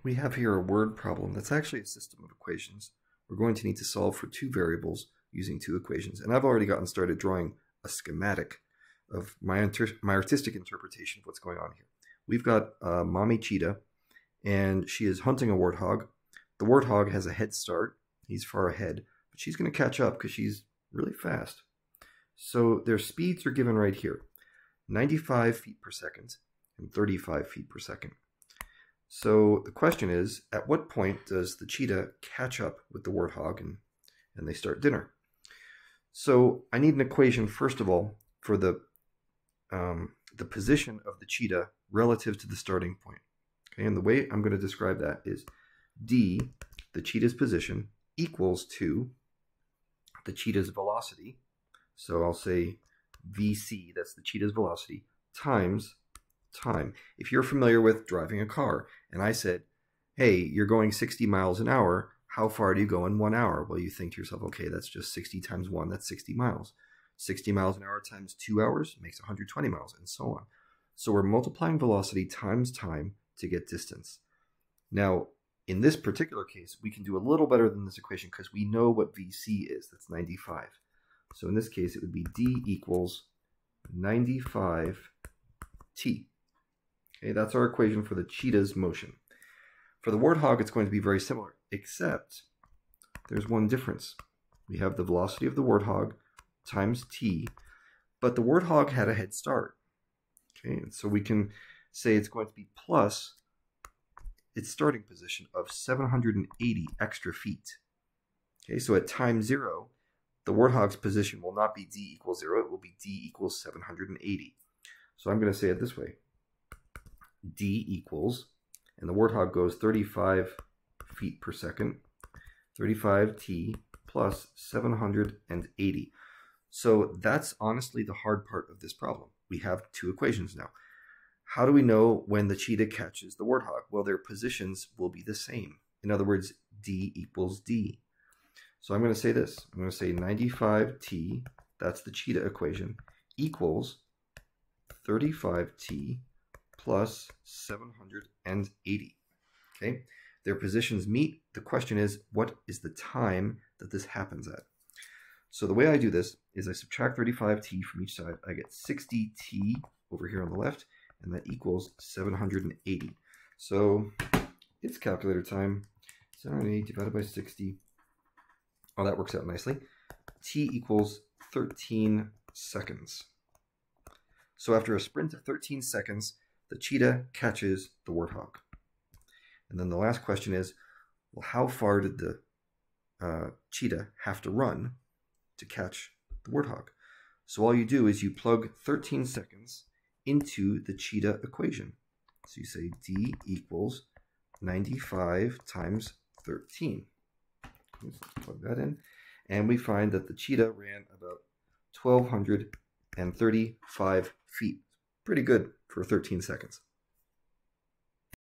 We have here a word problem that's actually a system of equations. We're going to need to solve for two variables using two equations. And I've already gotten started drawing a schematic of my artistic interpretation of what's going on here. We've got a mommy cheetah, and she is hunting a warthog. The warthog has a head start. He's far ahead, but she's going to catch up because she's really fast. So their speeds are given right here, 95 feet per second and 35 feet per second. So the question is, at what point does the cheetah catch up with the warthog and they start dinner? So I need an equation, first of all, for the position of the cheetah relative to the starting point. Okay, and the way I'm going to describe that is d, the cheetah's position, equals to the cheetah's velocity. So I'll say vc, that's the cheetah's velocity, times time. If you're familiar with driving a car, and I said, hey, you're going 60 miles an hour, how far do you go in 1 hour? Well, you think to yourself, okay, that's just 60 times 1, that's 60 miles. 60 miles an hour times 2 hours makes 120 miles, and so on. So we're multiplying velocity times time to get distance. Now, in this particular case, we can do a little better than this equation because we know what VC is. That's 95. So in this case, it would be D equals 95T. Okay, that's our equation for the cheetah's motion. For the warthog, it's going to be very similar, except there's one difference. We have the velocity of the warthog times t, but the warthog had a head start. Okay, and so we can say it's going to be plus its starting position of 780 extra feet. Okay, so at time 0, the warthog's position will not be d equals 0, it will be d equals 780. So I'm going to say it this way. D equals, and the warthog goes 35 feet per second, 35t plus 780. So that's honestly the hard part of this problem. We have two equations now. How do we know when the cheetah catches the warthog? Well, their positions will be the same. In other words, d equals d. So I'm going to say this. I'm going to say 95t, that's the cheetah equation, equals 35t plus 780. Okay, their positions meet. The question is, what is the time that this happens at? So the way I do this is I subtract 35t from each side. I get 60t over here on the left, and that equals 780. So it's calculator time. 780 divided by 60. Oh, that works out nicely. T equals 13 seconds. So after a sprint of 13 seconds, the cheetah catches the warthog. And then the last question is, well, how far did the cheetah have to run to catch the warthog? So all you do is you plug 13 seconds into the cheetah equation. So you say D equals 95 times 13. So let's plug that in. And we find that the cheetah ran about 1,235 feet. Pretty good for 13 seconds.